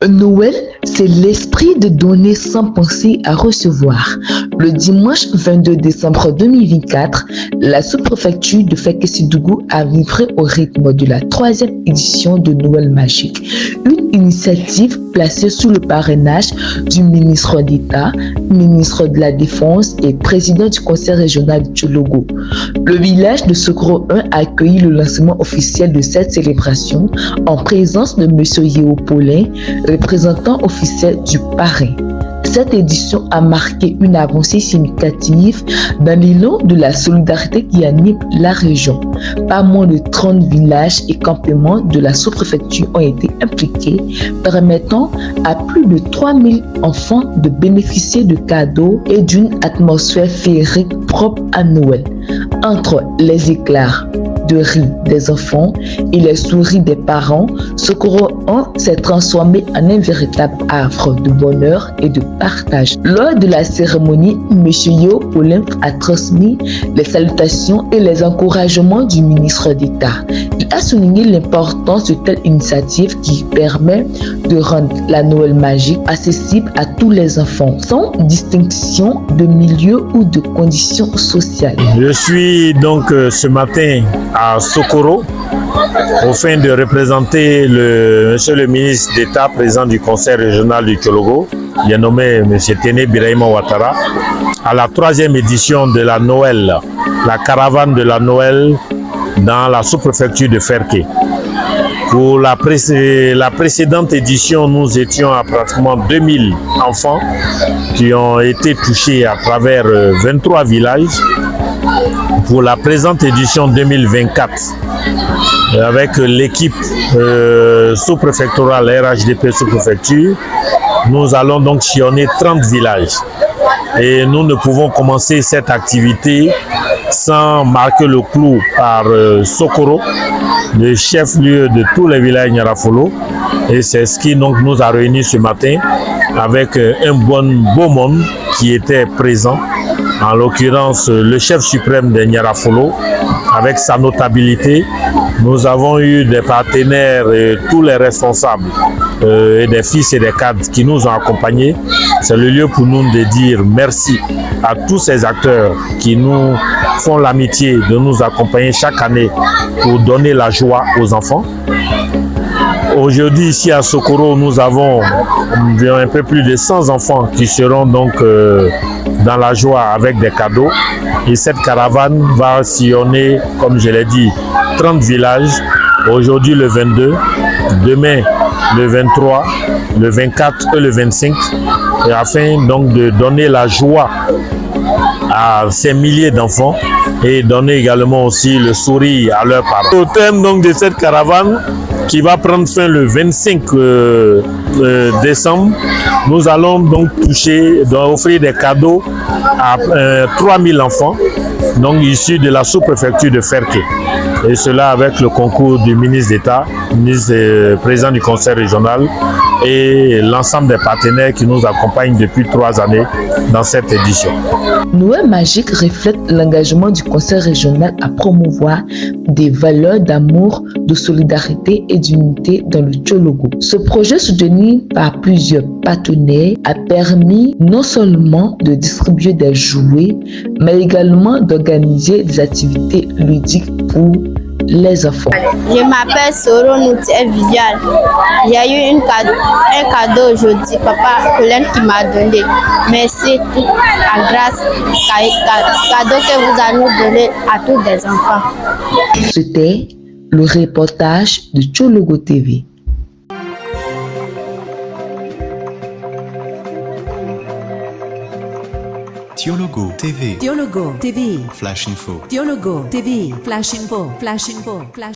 Noël, c'est l'esprit de donner sans penser à recevoir. Le dimanche 22 décembre 2024, la sous-préfecture de Fekkesidougu a livré au rythme de la 3e édition de Noël magique, une initiative placée sous le parrainage du ministre d'État, ministre de la Défense et président du conseil régional du Tchologo. Le village de Sokoro 1 a accueilli le lancement officiel de cette célébration en présence de M. Yeo Paulin, représentant officiel du parrain. Cette édition a marqué une avancée significative dans l'élan de la solidarité qui anime la région. Pas moins de 30 villages et campements de la sous-préfecture ont été impliqués, permettant à plus de 3000 enfants de bénéficier de cadeaux et d'une atmosphère féerique propre à Noël. Entre les éclairs de rire des enfants et les sourires des parents, Sokoro 1 s'est transformé en un véritable havre de bonheur et de partage. Lors de la cérémonie, M. Yeo Paulin a transmis les salutations et les encouragements du ministre d'État. Il a souligné l'importance de telle initiative qui permet de rendre la Noël magique accessible à tous les enfants, sans distinction de milieu ou de conditions sociales. Je suis donc ce matin à Sokoro, au fin de représenter monsieur le ministre d'État, président du conseil régional du Tchologo, il est nommé M. Téné Birahima Ouattara, à la 3e édition de la Noël, la caravane de la Noël dans la sous-préfecture de Ferké. Pour la précédente édition, nous étions à pratiquement 2000 enfants qui ont été touchés à travers 23 villages. Pour la présente édition 2024, avec l'équipe sous-préfectorale RHDP sous-préfecture, nous allons donc sillonner 30 villages. Et nous ne pouvons commencer cette activité sans marquer le clou par Sokoro, le chef-lieu de tous les villages Nyarafolo. Et c'est ce qui donc nous a réunis ce matin avec un beau monde qui était présent. En l'occurrence, le chef suprême de Nyarafolo, avec sa notabilité. Nous avons eu des partenaires et tous les responsables et des fils et des cadres qui nous ont accompagnés. C'est le lieu pour nous de dire merci à tous ces acteurs qui nous font l'amitié de nous accompagner chaque année pour donner la joie aux enfants. Aujourd'hui, ici à Sokoro, nous avons un peu plus de 100 enfants qui seront donc dans la joie avec des cadeaux. Et cette caravane va sillonner, comme je l'ai dit, 30 villages. Aujourd'hui le 22, demain le 23, le 24 et le 25. Et afin donc de donner la joie à ces milliers d'enfants et donner également aussi le sourire à leurs parents. Au terme donc de cette caravane qui va prendre fin le 25 décembre, nous allons donc offrir des cadeaux à 3000 enfants donc issus de la sous-préfecture de Ferké. Et cela avec le concours du ministre d'État, président du conseil régional et l'ensemble des partenaires qui nous accompagnent depuis 3 années dans cette édition. Noël magique reflète l'engagement du conseil régional à promouvoir des valeurs d'amour, de solidarité et d'unité dans le Tchologo. Ce projet soutenu par plusieurs partenaires a permis non seulement de distribuer des jouets, mais également d'organiser des activités ludiques pour les enfants. Je m'appelle Soro Noutia Viviane. J'ai eu un cadeau aujourd'hui, papa Colin qui m'a donné. Merci tout à grâce cadeau que vous avez nous donné à tous les enfants. C'était le reportage de Tchologo TV. Tchologo TV. Tchologo TV. Flash Info. Tchologo TV. Flash Info. Flash Info. Flash